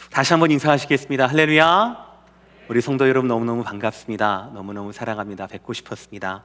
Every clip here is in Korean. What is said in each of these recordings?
다시 한번 인사하시겠습니다. 할렐루야. 우리 성도 여러분 너무너무 반갑습니다. 너무너무 사랑합니다. 뵙고 싶었습니다.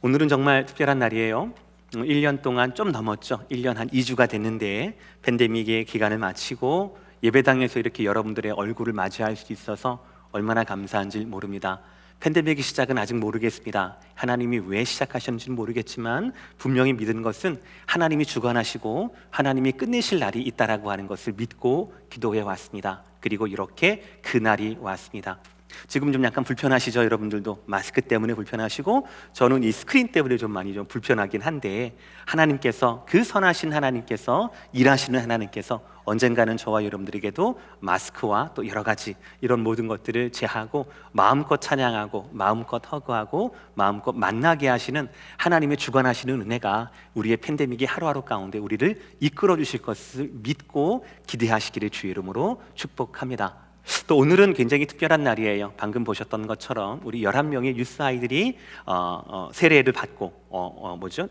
오늘은 정말 특별한 날이에요. 1년 동안 좀 넘었죠. 1년 한 2주가 됐는데 팬데믹의 기간을 마치고 예배당에서 이렇게 여러분들의 얼굴을 맞이할 수 있어서 얼마나 감사한지 모릅니다. 팬데믹의 시작은 아직 모르겠습니다. 하나님이 왜 시작하셨는지는 모르겠지만 분명히 믿은 것은 하나님이 주관하시고 하나님이 끝내실 날이 있다라고 하는 것을 믿고 기도해 왔습니다. 그리고 이렇게 그 날이 왔습니다. 지금 좀 약간 불편하시죠? 여러분들도 마스크 때문에 불편하시고 저는 이 스크린 때문에 좀 많이 좀 불편하긴 한데 하나님께서, 그 선하신 하나님께서, 일하시는 하나님께서 언젠가는 저와 여러분들에게도 마스크와 또 여러 가지 이런 모든 것들을 제하고 마음껏 찬양하고 마음껏 허그하고 마음껏 만나게 하시는 하나님의 주관하시는 은혜가 우리의 팬데믹의 하루하루 가운데 우리를 이끌어 주실 것을 믿고 기대하시기를 주의 이름으로 축복합니다. 또 오늘은 굉장히 특별한 날이에요. 방금 보셨던 것처럼 우리 11명의 유스 아이들이 세례를 받고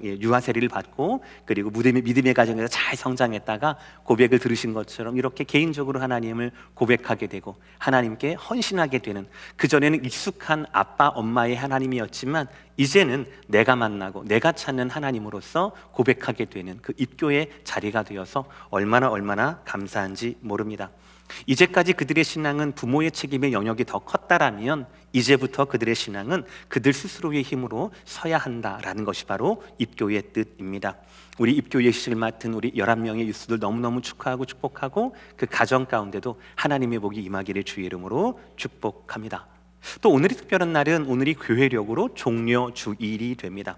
유아 세례를 받고 그리고 믿음의 가정에서 잘 성장했다가 고백을 들으신 것처럼 이렇게 개인적으로 하나님을 고백하게 되고 하나님께 헌신하게 되는, 그전에는 익숙한 아빠 엄마의 하나님이었지만 이제는 내가 만나고 내가 찾는 하나님으로서 고백하게 되는 그 입교의 자리가 되어서 얼마나 감사한지 모릅니다. 이제까지 그들의 신앙은 부모의 책임의 영역이 더 컸다라면 이제부터 그들의 신앙은 그들 스스로의 힘으로 서야 한다라는 것이 바로 입교의 뜻입니다. 우리 입교 예식을 맡은 우리 11명의 유스들 너무너무 축하하고 축복하고 그 가정 가운데도 하나님의 복이 임하기를 주의 이름으로 축복합니다. 또 오늘이 특별한 날은 오늘이 교회력으로 종료주일이 됩니다.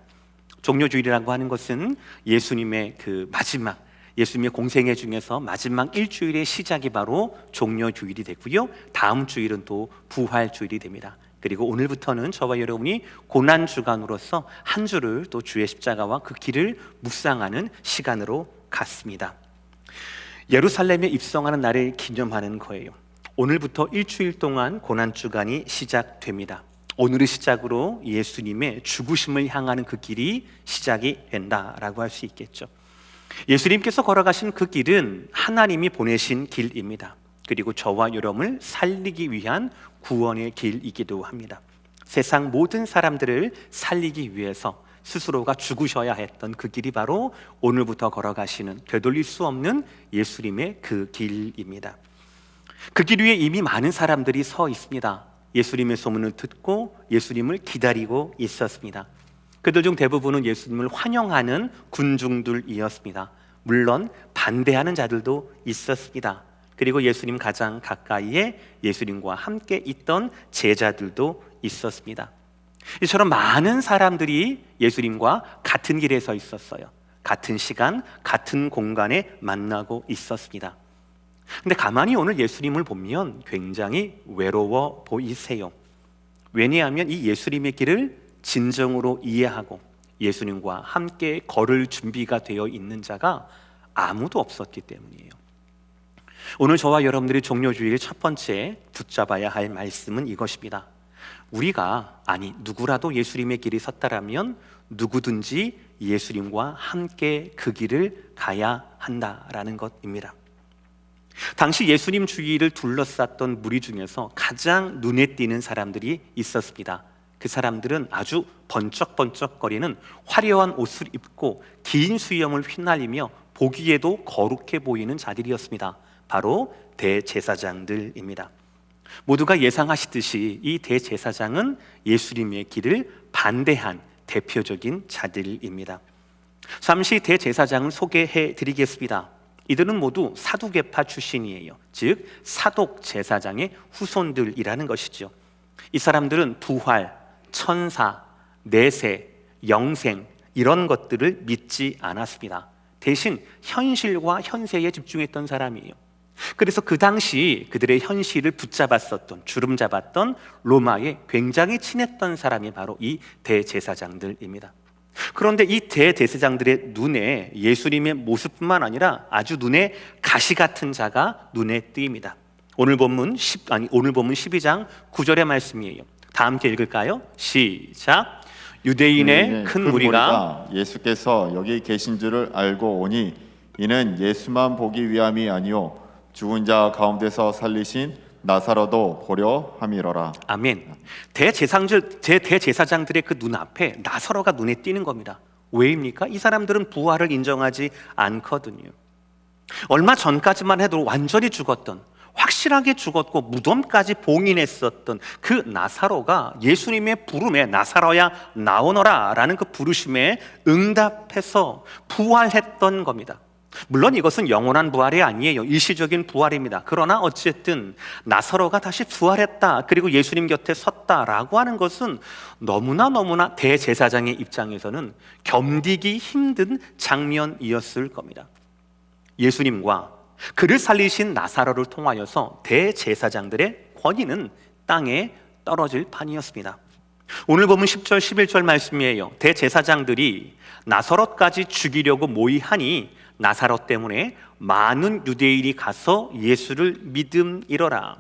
종료주일이라고 하는 것은 예수님의 그 마지막, 예수님의 공생애 중에서 마지막 일주일의 시작이 바로 종료주일이 되고요, 다음 주일은 또 부활주일이 됩니다. 그리고 오늘부터는 저와 여러분이 고난주간으로서 한 주를 또 주의 십자가와 그 길을 묵상하는 시간으로 갔습니다. 예루살렘에 입성하는 날을 기념하는 거예요. 오늘부터 일주일 동안 고난주간이 시작됩니다. 오늘의 시작으로 예수님의 죽으심을 향하는 그 길이 시작이 된다라고 할 수 있겠죠. 예수님께서 걸어가신 그 길은 하나님이 보내신 길입니다. 그리고 저와 여러분을 살리기 위한 구원의 길이기도 합니다. 세상 모든 사람들을 살리기 위해서 스스로가 죽으셔야 했던 그 길이 바로 오늘부터 걸어가시는, 되돌릴 수 없는 예수님의 그 길입니다. 그 길 위에 이미 많은 사람들이 서 있습니다. 예수님의 소문을 듣고 예수님을 기다리고 있었습니다. 그들 중 대부분은 예수님을 환영하는 군중들이었습니다. 물론 반대하는 자들도 있었습니다. 그리고 예수님 가장 가까이에 예수님과 함께 있던 제자들도 있었습니다. 이처럼 많은 사람들이 예수님과 같은 길에 서 있었어요. 같은 시간, 같은 공간에 만나고 있었습니다. 근데 가만히 오늘 예수님을 보면 굉장히 외로워 보이세요. 왜냐하면 이 예수님의 길을 진정으로 이해하고 예수님과 함께 걸을 준비가 되어 있는 자가 아무도 없었기 때문이에요. 오늘 저와 여러분들이 종료주일 첫 번째 붙잡아야 할 말씀은 이것입니다. 우리가, 아니 누구라도 예수님의 길이 섰다라면 누구든지 예수님과 함께 그 길을 가야 한다라는 것입니다. 당시 예수님 주위를 둘러쌌던 무리 중에서 가장 눈에 띄는 사람들이 있었습니다. 그 사람들은 아주 번쩍번쩍거리는 화려한 옷을 입고 긴 수염을 휘날리며 보기에도 거룩해 보이는 자들이었습니다. 바로 대제사장들입니다. 모두가 예상하시듯이 이 대제사장은 예수님의 길을 반대한 대표적인 자들입니다. 잠시 대제사장을 소개해 드리겠습니다. 이들은 모두 사두개파 출신이에요. 즉 사독 제사장의 후손들이라는 것이죠. 이 사람들은 부활, 천사, 내세, 영생 이런 것들을 믿지 않았습니다. 대신 현실과 현세에 집중했던 사람이에요. 그래서 그 당시 그들의 현실을 붙잡았었던, 주름 잡았던 로마에 굉장히 친했던 사람이 바로 이 대제사장들입니다. 그런데 이 대제사장들의 눈에 예수님의 모습뿐만 아니라 아주 눈에 가시 같은 자가 눈에 띄입니다. 오늘 본문 12장 9절의 말씀이에요. 다 함께 읽을까요? 시작. 유대인의 큰 무리가 예수께서 여기 계신 줄을 알고 오니 이는 예수만 보기 위함이 아니요 죽은 자 가운데서 살리신 나사로도 보려 함이로라. 아멘. 대제사장들의 그 눈앞에 나사로가 눈에 띄는 겁니다. 왜입니까? 이 사람들은 부활을 인정하지 않거든요. 얼마 전까지만 해도 완전히 죽었던, 확실하게 죽었고 무덤까지 봉인했었던 그 나사로가 예수님의 부름에 나사로야 나오너라 라는 그 부르심에 응답해서 부활했던 겁니다. 물론 이것은 영원한 부활이 아니에요. 일시적인 부활입니다. 그러나 어쨌든 나사로가 다시 부활했다, 그리고 예수님 곁에 섰다라고 하는 것은 너무나 대제사장의 입장에서는 견디기 힘든 장면이었을 겁니다. 예수님과 그를 살리신 나사로를 통하여서 대제사장들의 권위는 땅에 떨어질 판이었습니다. 오늘 보면 10절 11절 말씀이에요. 대제사장들이 나사로까지 죽이려고 모의하니 나사로 때문에 많은 유대인이 가서 예수를 믿음이러라.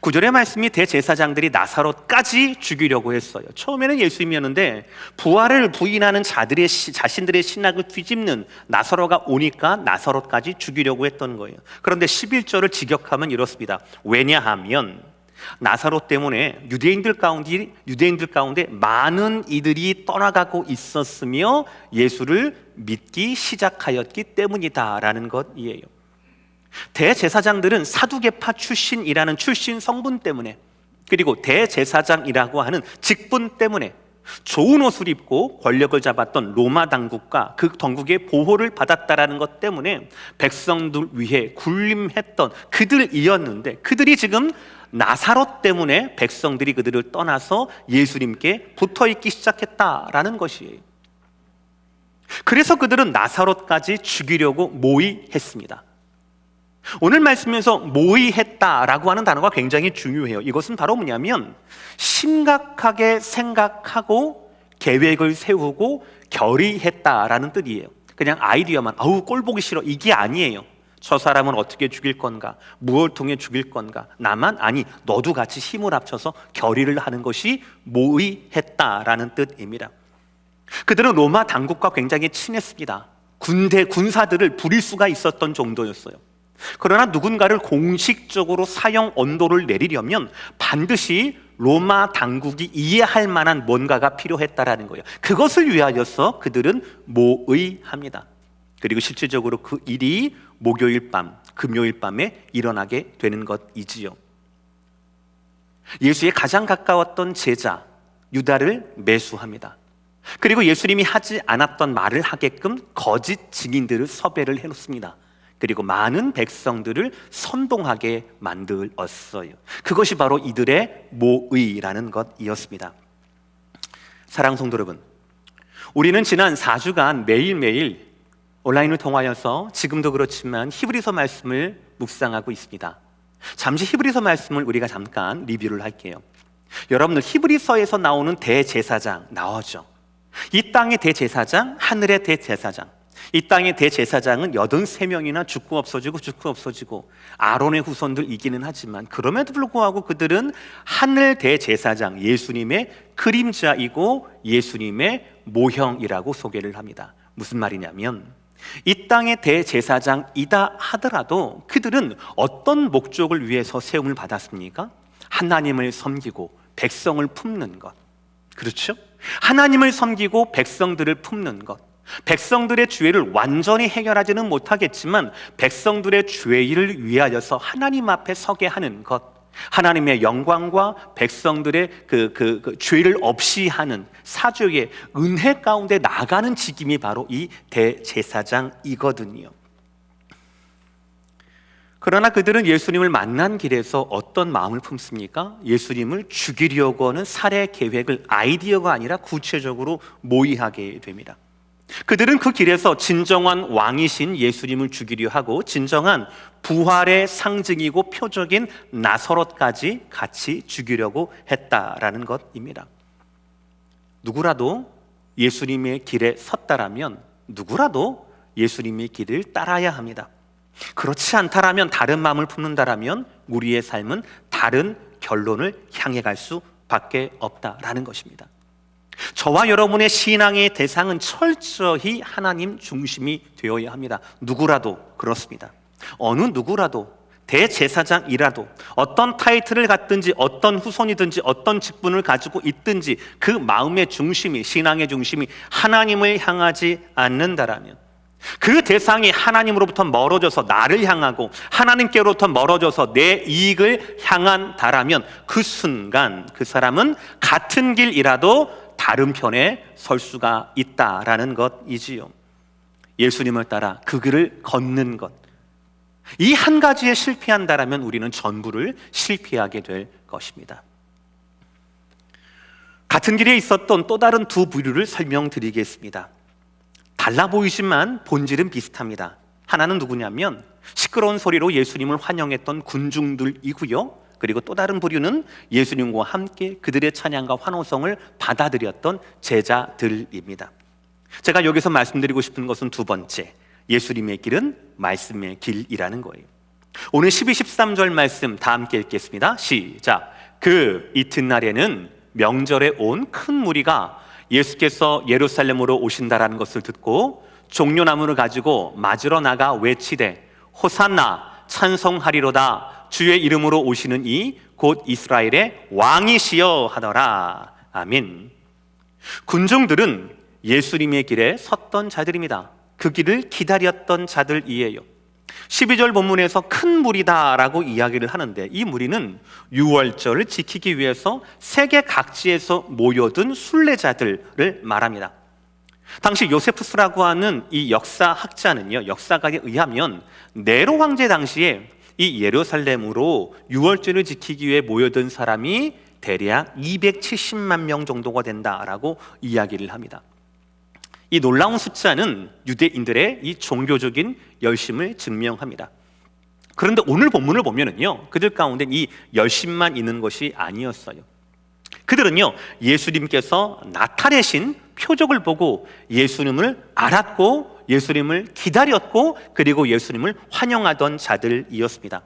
9절의 말씀이 대제사장들이 나사로까지 죽이려고 했어요. 처음에는 예수님이었는데 부활을 부인하는 자신들의 신학을 뒤집는 나사로가 오니까 나사로까지 죽이려고 했던 거예요. 그런데 11절을 직역하면 이렇습니다. 왜냐하면 나사로 때문에 유대인들 가운데 많은 이들이 떠나가고 있었으며 예수를 믿기 시작하였기 때문이다라는 것이에요. 대제사장들은 사두개파 출신이라는 출신 성분 때문에, 그리고 대제사장이라고 하는 직분 때문에 좋은 옷을 입고 권력을 잡았던 로마 당국과 그 당국의 보호를 받았다라는 것 때문에 백성들 위해 군림했던 그들이었는데, 그들이 지금 나사로 때문에 백성들이 그들을 떠나서 예수님께 붙어있기 시작했다라는 것이에요. 그래서 그들은 나사로까지 죽이려고 모의했습니다. 오늘 말씀에서 모의했다라고 하는 단어가 굉장히 중요해요. 이것은 바로 뭐냐면 심각하게 생각하고 계획을 세우고 결의했다라는 뜻이에요. 그냥 아이디어만 꼴 보기 싫어 이게 아니에요. 저 사람은 어떻게 죽일 건가, 무엇을 통해 죽일 건가, 나만 아니 너도 같이 힘을 합쳐서 결의를 하는 것이 모의했다라는 뜻입니다. 그들은 로마 당국과 굉장히 친했습니다. 군사들을 부릴 수가 있었던 정도였어요. 그러나 누군가를 공식적으로 사형 언도를 내리려면 반드시 로마 당국이 이해할 만한 뭔가가 필요했다라는 거예요. 그것을 위하여서 그들은 모의합니다. 그리고 실질적으로 그 일이 목요일 밤, 금요일 밤에 일어나게 되는 것이지요. 예수의 가장 가까웠던 제자 유다를 매수합니다. 그리고 예수님이 하지 않았던 말을 하게끔 거짓 증인들을 섭외를 해놓습니다. 그리고 많은 백성들을 선동하게 만들었어요. 그것이 바로 이들의 모의라는 것이었습니다. 사랑하는 성도 여러분, 우리는 지난 4주간 매일매일 온라인을 통하여서 지금도 그렇지만 히브리서 말씀을 묵상하고 있습니다. 잠시 히브리서 말씀을 우리가 잠깐 리뷰를 할게요. 여러분들 히브리서에서 나오는 대제사장 나오죠. 이 땅의 대제사장, 하늘의 대제사장. 이 땅의 대제사장은 83명이나 죽고 없어지고 아론의 후손들이기는 하지만 그럼에도 불구하고 그들은 하늘 대제사장 예수님의 그림자이고 예수님의 모형이라고 소개를 합니다. 무슨 말이냐면 이 땅의 대제사장이다 하더라도 그들은 어떤 목적을 위해서 세움을 받았습니까? 하나님을 섬기고 백성을 품는 것. 그렇죠? 하나님을 섬기고 백성들을 품는 것. 백성들의 죄를 완전히 해결하지는 못하겠지만 백성들의 죄를 위하여서 하나님 앞에 서게 하는 것, 하나님의 영광과 백성들의 그 죄를 없이 하는 사죄의 은혜 가운데 나가는 직임이 바로 이 대제사장이거든요. 그러나 그들은 예수님을 만난 길에서 어떤 마음을 품습니까? 예수님을 죽이려고 하는 살해 계획을 아이디어가 아니라 구체적으로 모의하게 됩니다. 그들은 그 길에서 진정한 왕이신 예수님을 죽이려 하고 진정한 부활의 상징이고 표적인 나사로까지 같이 죽이려고 했다라는 것입니다. 누구라도 예수님의 길에 섰다라면 누구라도 예수님의 길을 따라야 합니다. 그렇지 않다라면, 다른 마음을 품는다라면 우리의 삶은 다른 결론을 향해 갈 수밖에 없다라는 것입니다. 저와 여러분의 신앙의 대상은 철저히 하나님 중심이 되어야 합니다. 누구라도 그렇습니다. 어느 누구라도 대제사장이라도 어떤 타이틀을 갖든지 어떤 후손이든지 어떤 직분을 가지고 있든지 그 마음의 중심이, 신앙의 중심이 하나님을 향하지 않는다라면, 그 대상이 하나님으로부터 멀어져서 나를 향하고 하나님께로부터 멀어져서 내 이익을 향한다라면 그 순간 그 사람은 같은 길이라도 다른 편에 설 수가 있다라는 것이지요. 예수님을 따라 그 길을 걷는 것, 이 한 가지에 실패한다라면 우리는 전부를 실패하게 될 것입니다. 같은 길에 있었던 또 다른 두 부류를 설명드리겠습니다. 달라 보이지만 본질은 비슷합니다. 하나는 누구냐면 시끄러운 소리로 예수님을 환영했던 군중들이고요, 그리고 또 다른 부류는 예수님과 함께 그들의 찬양과 환호성을 받아들였던 제자들입니다. 제가 여기서 말씀드리고 싶은 것은 두 번째, 예수님의 길은 말씀의 길이라는 거예요. 오늘 12, 13절 말씀 다 함께 읽겠습니다. 시작. 그 이튿날에는 명절에 온 큰 무리가 예수께서 예루살렘으로 오신다라는 것을 듣고 종려나무를 가지고 맞으러 나가 외치되 호산나 찬송하리로다, 주의 이름으로 오시는 이 곧 이스라엘의 왕이시여 하더라. 아멘. 군중들은 예수님의 길에 섰던 자들입니다. 그 길을 기다렸던 자들이에요. 12절 본문에서 큰 무리다라고 이야기를 하는데, 이 무리는 유월절을 지키기 위해서 세계 각지에서 모여든 순례자들을 말합니다. 당시 요세푸스라고 하는 이 역사학자는요, 역사가에 의하면 네로 황제 당시에 이 예루살렘으로 유월절을 지키기 위해 모여든 사람이 대략 270만 명 정도가 된다라고 이야기를 합니다. 이 놀라운 숫자는 유대인들의 이 종교적인 열심을 증명합니다. 그런데 오늘 본문을 보면은요, 그들 가운데 이 열심만 있는 것이 아니었어요. 그들은요, 예수님께서 나타내신 표적을 보고 예수님을 알았고 예수님을 기다렸고 그리고 예수님을 환영하던 자들이었습니다.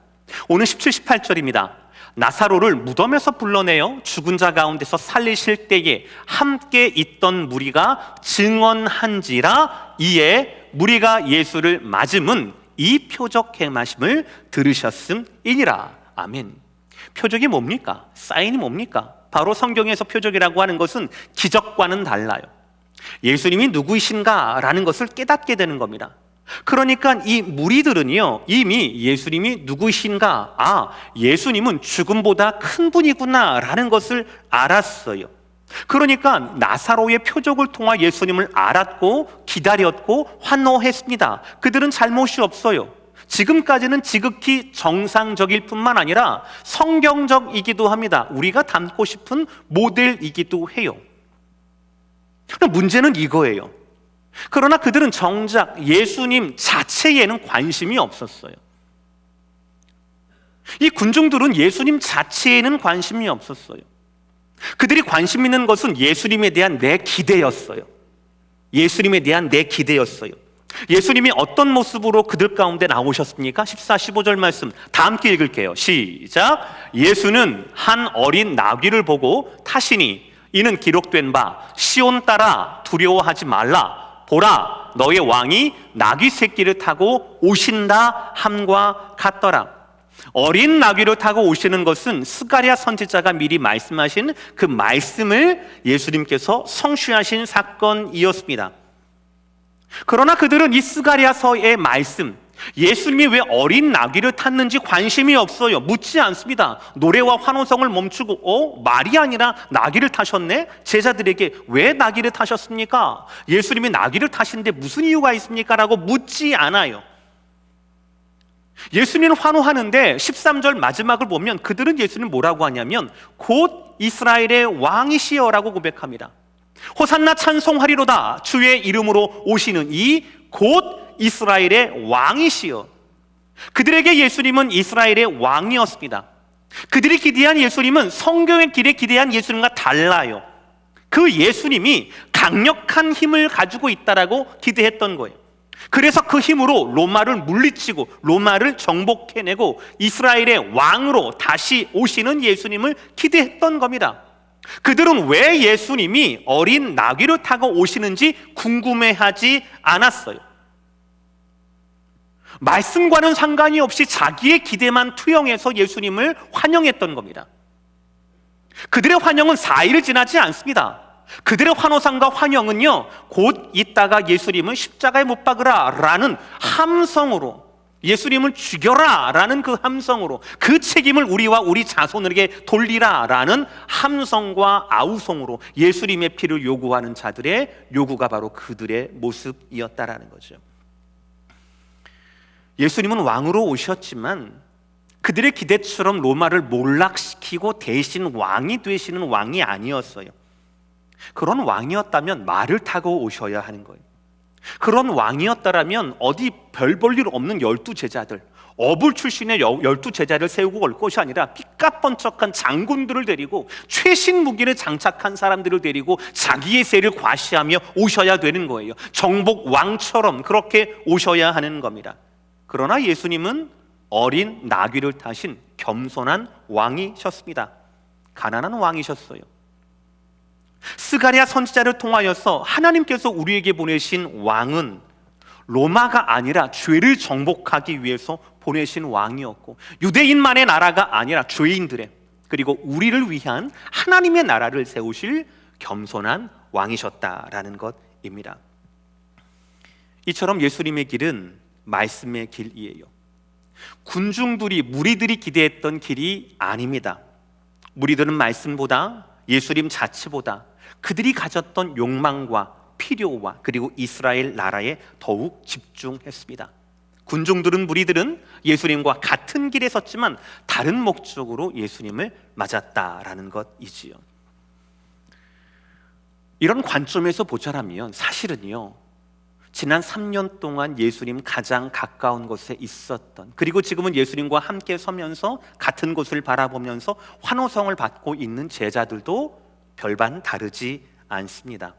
오늘 17, 18절입니다. 나사로를 무덤에서 불러내어 죽은 자 가운데서 살리실 때에 함께 있던 무리가 증언한지라, 이에 무리가 예수를 맞음은 이 표적 행하심을 들으셨음이니라. 아멘. 표적이 뭡니까? 사인이 뭡니까? 바로 성경에서 표적이라고 하는 것은 기적과는 달라요. 예수님이 누구이신가 라는 것을 깨닫게 되는 겁니다. 그러니까 이 무리들은요, 이미 예수님이 누구이신가, 예수님은 죽음보다 큰 분이구나 라는 것을 알았어요. 그러니까 나사로의 표적을 통해 예수님을 알았고 기다렸고 환호했습니다. 그들은 잘못이 없어요. 지금까지는 지극히 정상적일 뿐만 아니라 성경적이기도 합니다. 우리가 닮고 싶은 모델이기도 해요. 그럼 문제는 이거예요. 그러나 그들은 정작 예수님 자체에는 관심이 없었어요. 이 군중들은 예수님 자체에는 관심이 없었어요. 그들이 관심 있는 것은 예수님에 대한 내 기대였어요. 예수님에 대한 내 기대였어요. 예수님이 어떤 모습으로 그들 가운데 나오셨습니까? 14, 15절 말씀 다 함께 읽을게요. 시작. 예수는 한 어린 나귀를 보고 타시니 이는 기록된 바 시온 따라 두려워하지 말라, 보라 너의 왕이 나귀 새끼를 타고 오신다 함과 같더라. 어린 나귀를 타고 오시는 것은 스가랴 선지자가 미리 말씀하신 그 말씀을 예수님께서 성취하신 사건이었습니다. 그러나 그들은 이 스가랴서의 말씀, 예수님이 왜 어린 나귀를 탔는지 관심이 없어요. 묻지 않습니다. 노래와 환호성을 멈추고 말이 아니라 나귀를 타셨네? 제자들에게 왜 나귀를 타셨습니까? 예수님이 나귀를 타시는데 무슨 이유가 있습니까? 라고 묻지 않아요. 예수님을 환호하는데 13절 마지막을 보면 그들은 예수님 뭐라고 하냐면 곧 이스라엘의 왕이시여 라고 고백합니다. 호산나 찬송하리로다, 주의 이름으로 오시는 이 곧 이스라엘의 왕이시여. 그들에게 예수님은 이스라엘의 왕이었습니다. 그들이 기대한 예수님은 성경의 길에 기대한 예수님과 달라요. 그 예수님이 강력한 힘을 가지고 있다라고 기대했던 거예요. 그래서 그 힘으로 로마를 물리치고 로마를 정복해내고 이스라엘의 왕으로 다시 오시는 예수님을 기대했던 겁니다. 그들은 왜 예수님이 어린 나귀를 타고 오시는지 궁금해하지 않았어요. 말씀과는 상관이 없이 자기의 기대만 투영해서 예수님을 환영했던 겁니다. 그들의 환영은 4일 지나지 않습니다. 그들의 환호상과 환영은요, 곧 있다가 예수님을 십자가에 못 박으라 라는 함성으로, 예수님을 죽여라 라는 그 함성으로, 그 책임을 우리와 우리 자손에게 돌리라 라는 함성과 아우성으로 예수님의 피를 요구하는 자들의 요구가 바로 그들의 모습이었다라는 거죠. 예수님은 왕으로 오셨지만 그들의 기대처럼 로마를 몰락시키고 대신 왕이 되시는 왕이 아니었어요. 그런 왕이었다면 말을 타고 오셔야 하는 거예요. 그런 왕이었다면 어디 별 볼 일 없는 12제자들, 어불 출신의 12제자를 세우고 올 것이 아니라 삐까뻔쩍한 장군들을 데리고 최신 무기를 장착한 사람들을 데리고 자기의 세를 과시하며 오셔야 되는 거예요. 정복 왕처럼 그렇게 오셔야 하는 겁니다. 그러나 예수님은 어린 나귀를 타신 겸손한 왕이셨습니다. 가난한 왕이셨어요. 스가랴 선지자를 통하여서 하나님께서 우리에게 보내신 왕은 로마가 아니라 죄를 정복하기 위해서 보내신 왕이었고, 유대인만의 나라가 아니라 죄인들의, 그리고 우리를 위한 하나님의 나라를 세우실 겸손한 왕이셨다라는 것입니다. 이처럼 예수님의 길은 말씀의 길이에요. 군중들이, 무리들이 기대했던 길이 아닙니다. 무리들은 말씀보다, 예수님 자체보다 그들이 가졌던 욕망과 필요와 그리고 이스라엘 나라에 더욱 집중했습니다. 군중들은, 무리들은 예수님과 같은 길에 섰지만 다른 목적으로 예수님을 맞았다라는 것이지요. 이런 관점에서 보자라면 사실은요, 지난 3년 동안 예수님 가장 가까운 곳에 있었던, 그리고 지금은 예수님과 함께 서면서 같은 곳을 바라보면서 환호성을 받고 있는 제자들도 별반 다르지 않습니다.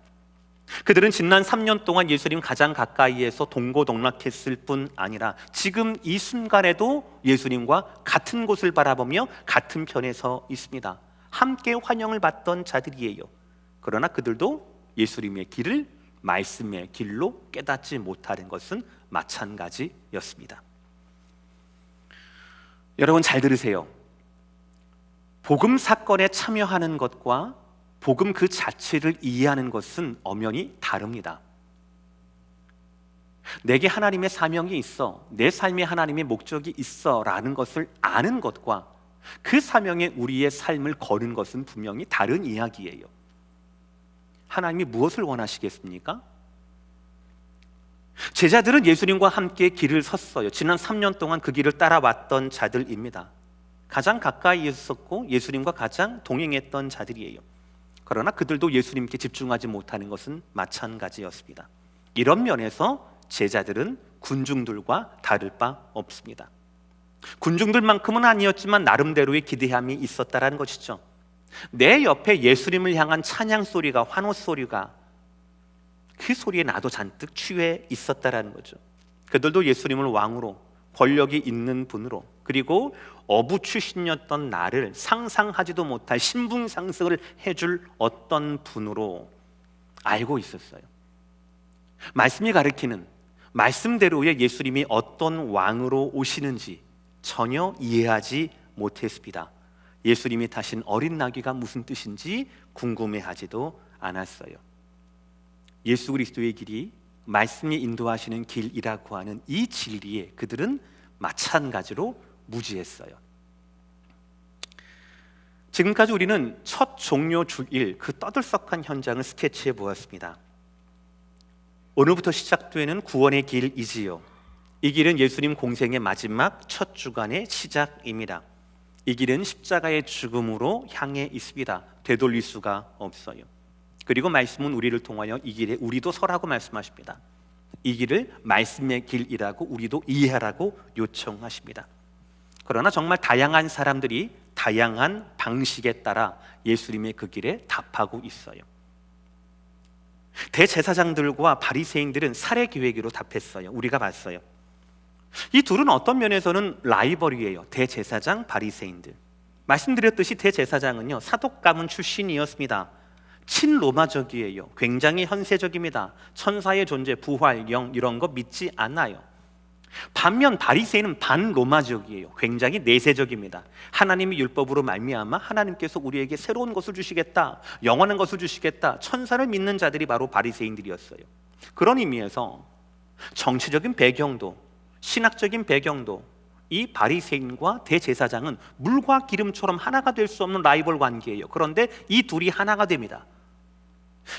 그들은 지난 3년 동안 예수님 가장 가까이에서 동고동락했을 뿐 아니라 지금 이 순간에도 예수님과 같은 곳을 바라보며 같은 편에 서 있습니다. 함께 환영을 받던 자들이에요. 그러나 그들도 예수님의 길을 말씀의 길로 깨닫지 못하는 것은 마찬가지였습니다. 여러분 잘 들으세요. 복음 사건에 참여하는 것과 복음 그 자체를 이해하는 것은 엄연히 다릅니다. 내게 하나님의 사명이 있어, 내 삶에 하나님의 목적이 있어 라는 것을 아는 것과 그 사명에 우리의 삶을 거는 것은 분명히 다른 이야기예요. 하나님이 무엇을 원하시겠습니까? 제자들은 예수님과 함께 길을 섰어요. 지난 3년 동안 그 길을 따라왔던 자들입니다. 가장 가까이 있었고 예수님과 가장 동행했던 자들이에요. 그러나 그들도 예수님께 집중하지 못하는 것은 마찬가지였습니다. 이런 면에서 제자들은 군중들과 다를 바 없습니다. 군중들만큼은 아니었지만 나름대로의 기대함이 있었다는 것이죠. 내 옆에 예수님을 향한 찬양 소리가, 환호 소리가, 그 소리에 나도 잔뜩 취해 있었다라는 거죠. 그들도 예수님을 왕으로, 권력이 있는 분으로, 그리고 어부 출신이었던 나를 상상하지도 못할 신분 상승을 해줄 어떤 분으로 알고 있었어요. 말씀이 가르치는 말씀대로의 예수님이 어떤 왕으로 오시는지 전혀 이해하지 못했습니다. 예수님이 타신 어린 나귀가 무슨 뜻인지 궁금해하지도 않았어요. 예수 그리스도의 길이 말씀이 인도하시는 길이라고 하는 이 진리에 그들은 마찬가지로 무지했어요. 지금까지 우리는 첫 종료 주일 그 떠들썩한 현장을 스케치해 보았습니다. 오늘부터 시작되는 구원의 길이지요. 이 길은 예수님 공생의 마지막 첫 주간의 시작입니다. 이 길은 십자가의 죽음으로 향해 있습니다. 되돌릴 수가 없어요. 그리고 말씀은 우리를 통하여 이 길에 우리도 서라고 말씀하십니다. 이 길을 말씀의 길이라고 우리도 이해하라고 요청하십니다. 그러나 정말 다양한 사람들이 다양한 방식에 따라 예수님의 그 길에 답하고 있어요. 대제사장들과 바리새인들은 살해 계획으로 답했어요. 우리가 봤어요. 이 둘은 어떤 면에서는 라이벌이에요. 대제사장, 바리새인들. 말씀드렸듯이 대제사장은요, 사독 가문 출신이었습니다. 친로마적이에요. 굉장히 현세적입니다. 천사의 존재, 부활, 영 이런 거 믿지 않아요. 반면 바리새인은 반로마적이에요. 굉장히 내세적입니다. 하나님의 율법으로 말미암아 하나님께서 우리에게 새로운 것을 주시겠다, 영원한 것을 주시겠다, 천사를 믿는 자들이 바로 바리새인들이었어요. 그런 의미에서 정치적인 배경도 신학적인 배경도 이 바리새인과 대제사장은 물과 기름처럼 하나가 될 수 없는 라이벌 관계예요. 그런데 이 둘이 하나가 됩니다.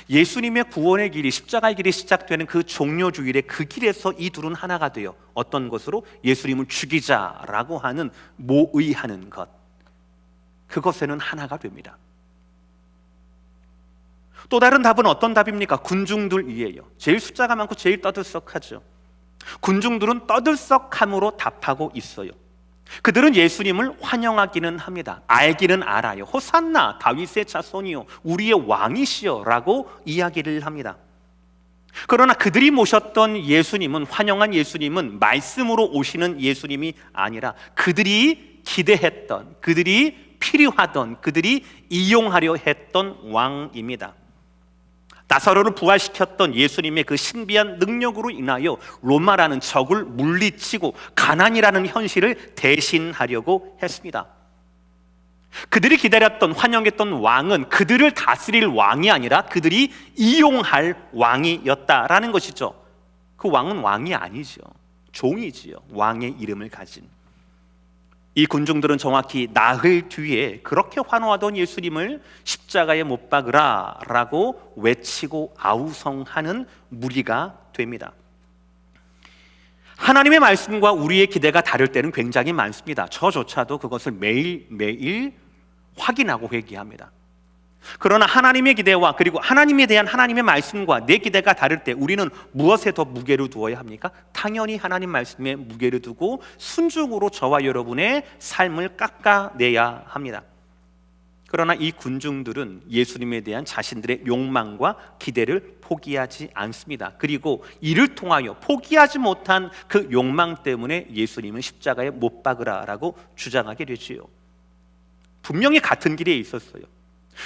예수님의 구원의 길이, 십자가의 길이 시작되는 그 종려 주일에 그 길에서 이 둘은 하나가 돼요. 어떤 것으로? 예수님을 죽이자라고 하는 모의하는 것, 그것에는 하나가 됩니다. 또 다른 답은 어떤 답입니까? 군중들이에요. 제일 숫자가 많고 제일 떠들썩하죠. 군중들은 떠들썩함으로 답하고 있어요. 그들은 예수님을 환영하기는 합니다. 알기는 알아요. 호산나 다윗의 자손이요 우리의 왕이시여 라고 이야기를 합니다. 그러나 그들이 모셨던 예수님은, 환영한 예수님은 말씀으로 오시는 예수님이 아니라 그들이 기대했던, 그들이 필요하던, 그들이 이용하려 했던 왕입니다. 나사로를 부활시켰던 예수님의 그 신비한 능력으로 인하여 로마라는 적을 물리치고 가난이라는 현실을 대신하려고 했습니다. 그들이 기다렸던, 환영했던 왕은 그들을 다스릴 왕이 아니라 그들이 이용할 왕이었다라는 것이죠. 그 왕은 왕이 아니죠. 종이지요. 왕의 이름을 가진. 이 군중들은 정확히 나흘 뒤에 그렇게 환호하던 예수님을 십자가에 못 박으라 라고 외치고 아우성하는 무리가 됩니다. 하나님의 말씀과 우리의 기대가 다를 때는 굉장히 많습니다. 저조차도 그것을 매일매일 확인하고 회개합니다. 그러나 하나님의 기대와 그리고 하나님에 대한 하나님의 말씀과 내 기대가 다를 때 우리는 무엇에 더 무게를 두어야 합니까? 당연히 하나님 말씀에 무게를 두고 순종으로 저와 여러분의 삶을 깎아내야 합니다. 그러나 이 군중들은 예수님에 대한 자신들의 욕망과 기대를 포기하지 않습니다. 그리고 이를 통하여 포기하지 못한 그 욕망 때문에 예수님은 십자가에 못 박으라라고 주장하게 되지요. 분명히 같은 길에 있었어요.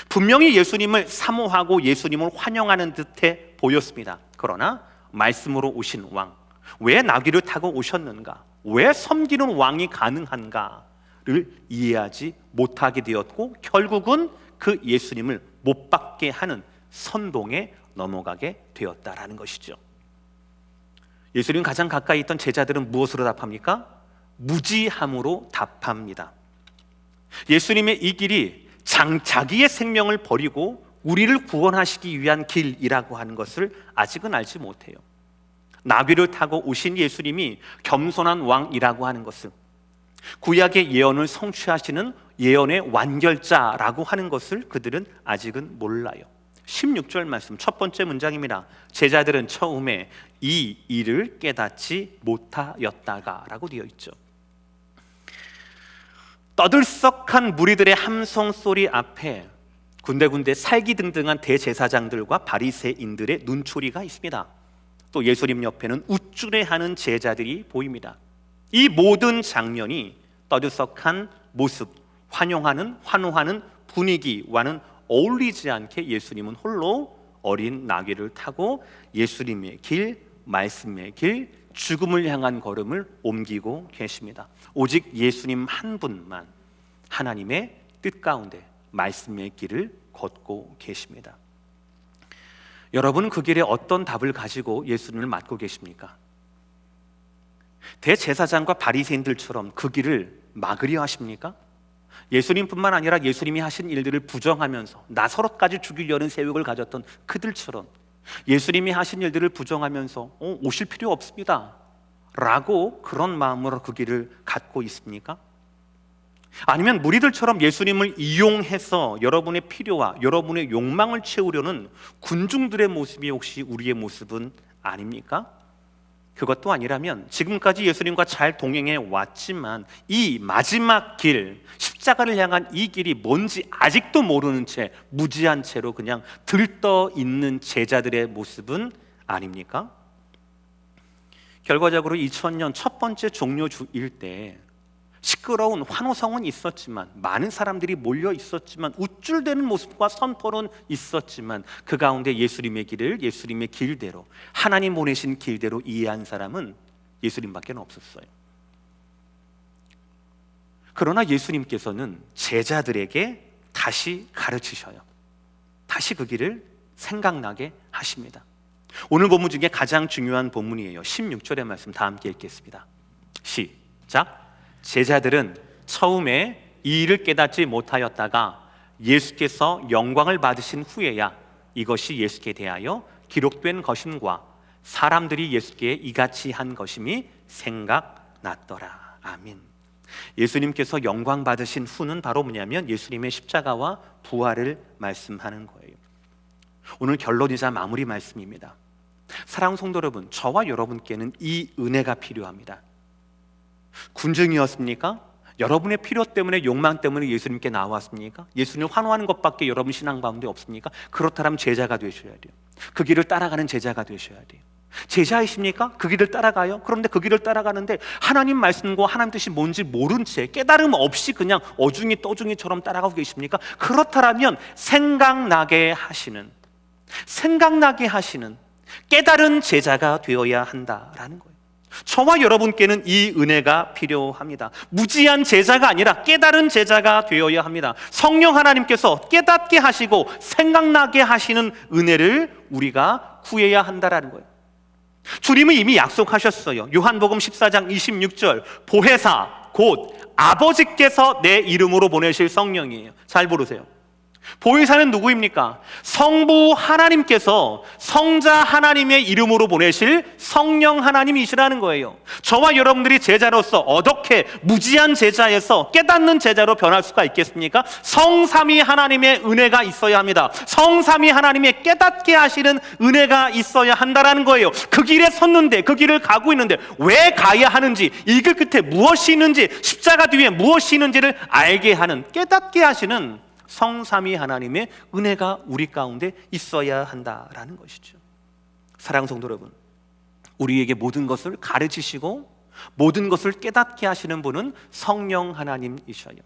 분명히 예수님을 사모하고 예수님을 환영하는 듯해 보였습니다. 그러나 말씀으로 오신 왕, 왜 나귀를 타고 오셨는가? 왜 섬기는 왕이 가능한가를 이해하지 못하게 되었고 결국은 그 예수님을 못 박게 하는 선동에 넘어가게 되었다라는 것이죠. 예수님 가장 가까이 있던 제자들은 무엇으로 답합니까? 무지함으로 답합니다. 예수님의 이 길이 자기의 생명을 버리고 우리를 구원하시기 위한 길이라고 하는 것을 아직은 알지 못해요. 나귀를 타고 오신 예수님이 겸손한 왕이라고 하는 것을, 구약의 예언을 성취하시는 예언의 완결자라고 하는 것을 그들은 아직은 몰라요. 16절 말씀 첫 번째 문장입니다. 제자들은 처음에 이 일을 깨닫지 못하였다가 라고 되어 있죠. 떠들썩한 무리들의 함성 소리 앞에 군데군데 살기등등한 대제사장들과 바리새인들의 눈초리가 있습니다. 또 예수님 옆에는 우쭐해하는 제자들이 보입니다. 이 모든 장면이 떠들썩한 모습, 환호하는 분위기와는 어울리지 않게 예수님은 홀로 어린 나귀를 타고 예수님의 길, 말씀의 길, 죽음을 향한 걸음을 옮기고 계십니다. 오직 예수님 한 분만 하나님의 뜻 가운데 말씀의 길을 걷고 계십니다. 여러분은 그 길에 어떤 답을 가지고 예수님을 맞고 계십니까? 대제사장과 바리새인들처럼 그 길을 막으려 하십니까? 예수님뿐만 아니라 예수님이 하신 일들을 부정하면서 나사롯까지 죽이려는 세력을 가졌던 그들처럼 예수님이 하신 일들을 부정하면서 오실 필요 없습니다 라고 그런 마음으로 그 길을 갖고 있습니까? 아니면 무리들처럼 예수님을 이용해서 여러분의 필요와 여러분의 욕망을 채우려는 군중들의 모습이 혹시 우리의 모습은 아닙니까? 그것도 아니라면 지금까지 예수님과 잘 동행해 왔지만 이 마지막 길, 십자가를 향한 이 길이 뭔지 아직도 모르는 채 무지한 채로 그냥 들떠 있는 제자들의 모습은 아닙니까? 결과적으로 2000년 첫 번째 종료주일 때 시끄러운 환호성은 있었지만, 많은 사람들이 몰려 있었지만, 우쭐대는 모습과 선포는 있었지만 그 가운데 예수님의 길을 예수님의 길대로, 하나님 보내신 길대로 이해한 사람은 예수님밖에 없었어요. 그러나 예수님께서는 제자들에게 다시 가르치셔요. 다시 그 길을 생각나게 하십니다. 오늘 본문 중에 가장 중요한 본문이에요. 16절의 말씀 다 함께 읽겠습니다. 시작. 제자들은 처음에 이 일을 깨닫지 못하였다가 예수께서 영광을 받으신 후에야 이것이 예수께 대하여 기록된 것임과 사람들이 예수께 이같이 한 것임이 생각났더라. 아멘. 예수님께서 영광 받으신 후는 바로 뭐냐면 예수님의 십자가와 부활을 말씀하는 거예요. 오늘 결론이자 마무리 말씀입니다. 사랑하는 성도 여러분, 저와 여러분께는 이 은혜가 필요합니다. 군중이었습니까? 여러분의 필요 때문에, 욕망 때문에 예수님께 나왔습니까? 예수님을 환호하는 것밖에 여러분 신앙 가운데 없습니까? 그렇다면 제자가 되셔야 돼요. 그 길을 따라가는 제자가 되셔야 돼요. 제자이십니까? 그 길을 따라가요? 그런데 그 길을 따라가는데 하나님 말씀과 하나님 뜻이 뭔지 모른 채 깨달음 없이 그냥 어중이 떠중이처럼 따라가고 계십니까? 그렇다면 생각나게 하시는 깨달은 제자가 되어야 한다라는 거예요. 저와 여러분께는 이 은혜가 필요합니다. 무지한 제자가 아니라 깨달은 제자가 되어야 합니다. 성령 하나님께서 깨닫게 하시고 생각나게 하시는 은혜를 우리가 구해야 한다라는 거예요. 주님은 이미 약속하셨어요. 요한복음 14장 26절, 보혜사 곧 아버지께서 내 이름으로 보내실 성령이에요. 잘 부르세요. 보혜사는 누구입니까? 성부 하나님께서 성자 하나님의 이름으로 보내실 성령 하나님이시라는 거예요. 저와 여러분들이 제자로서 어떻게 무지한 제자에서 깨닫는 제자로 변할 수가 있겠습니까? 성삼위 하나님의 은혜가 있어야 합니다. 성삼위 하나님의 깨닫게 하시는 은혜가 있어야 한다라는 거예요. 그 길에 섰는데, 그 길을 가고 있는데 왜 가야 하는지, 이 길 끝에 무엇이 있는지, 십자가 뒤에 무엇이 있는지를 알게 하는, 깨닫게 하시는 성삼위 하나님의 은혜가 우리 가운데 있어야 한다라는 것이죠. 사랑하는 성도 여러분, 우리에게 모든 것을 가르치시고 모든 것을 깨닫게 하시는 분은 성령 하나님이셔요.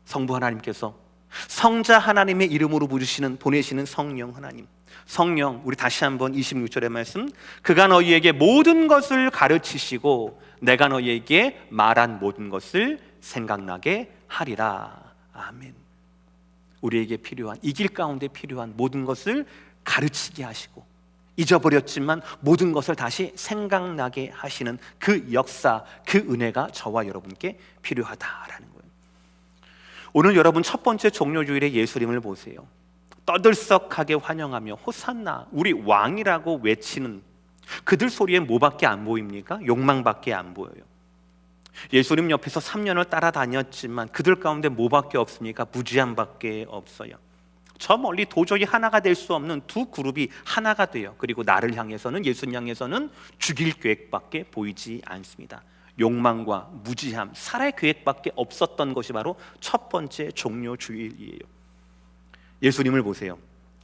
성부 하나님께서 성자 하나님의 이름으로 보내시는 성령 하나님, 성령, 우리 다시 한번 26절의 말씀, 그가 너희에게 모든 것을 가르치시고 내가 너희에게 말한 모든 것을 생각나게 하리라. 아멘. 우리에게 필요한, 이 길 가운데 필요한 모든 것을 가르치게 하시고 잊어버렸지만 모든 것을 다시 생각나게 하시는 그 역사, 그 은혜가 저와 여러분께 필요하다라는 거예요. 오늘 여러분 첫 번째 종료주일에 예수님을 보세요. 떠들썩하게 환영하며 호산나, 우리 왕이라고 외치는 그들 소리에 뭐밖에 안 보입니까? 욕망밖에 안 보여요. 예수님 옆에서 3년을 따라다녔지만 그들 가운데 뭐밖에 없습니까? 무지함밖에 없어요. 저 멀리 도저히 하나가 될 수 없는 두 그룹이 하나가 돼요. 그리고 나를 향해서는, 예수님 향해서는 죽일 계획밖에 보이지 않습니다. 욕망과 무지함, 살해 계획밖에 없었던 것이 바로 첫 번째 종료주일이에요. 예수님을 보세요.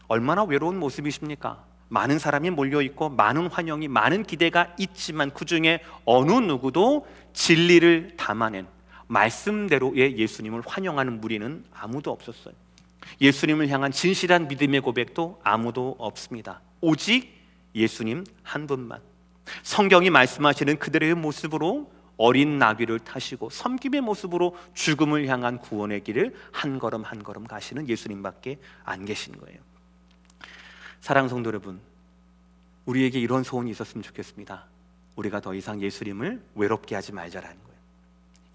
얼마나 외로운 모습이십니까? 많은 사람이 몰려있고 많은 환영이, 많은 기대가 있지만 그 중에 어느 누구도 진리를 담아낸 말씀대로의 예수님을 환영하는 무리는 아무도 없었어요. 예수님을 향한 진실한 믿음의 고백도 아무도 없습니다. 오직 예수님 한 분만. 성경이 말씀하시는 그들의 모습으로 어린 나귀를 타시고 섬김의 모습으로 죽음을 향한 구원의 길을 한 걸음 한 걸음 가시는 예수님밖에 안 계신 거예요. 사랑하는 성도 여러분, 우리에게 이런 소원이 있었으면 좋겠습니다. 우리가 더 이상 예수님을 외롭게 하지 말자라는 거예요.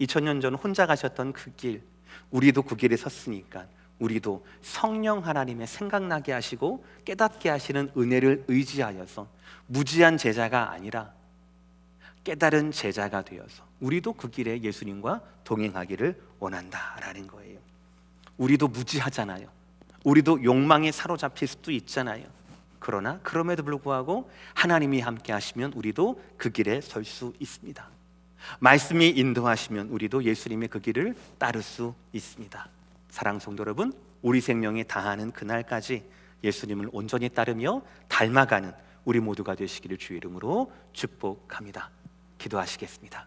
2000년 전 혼자 가셨던 그 길, 우리도 그 길에 섰으니까 우리도 성령 하나님의 생각나게 하시고 깨닫게 하시는 은혜를 의지하여서 무지한 제자가 아니라 깨달은 제자가 되어서 우리도 그 길에 예수님과 동행하기를 원한다라는 거예요. 우리도 무지하잖아요. 우리도 욕망에 사로잡힐 수도 있잖아요. 그러나 그럼에도 불구하고 하나님이 함께 하시면 우리도 그 길에 설 수 있습니다. 말씀이 인도하시면 우리도 예수님의 그 길을 따를 수 있습니다. 사랑하는 성도 여러분, 우리 생명에 다하는 그날까지 예수님을 온전히 따르며 닮아가는 우리 모두가 되시기를 주의 이름으로 축복합니다. 기도하시겠습니다.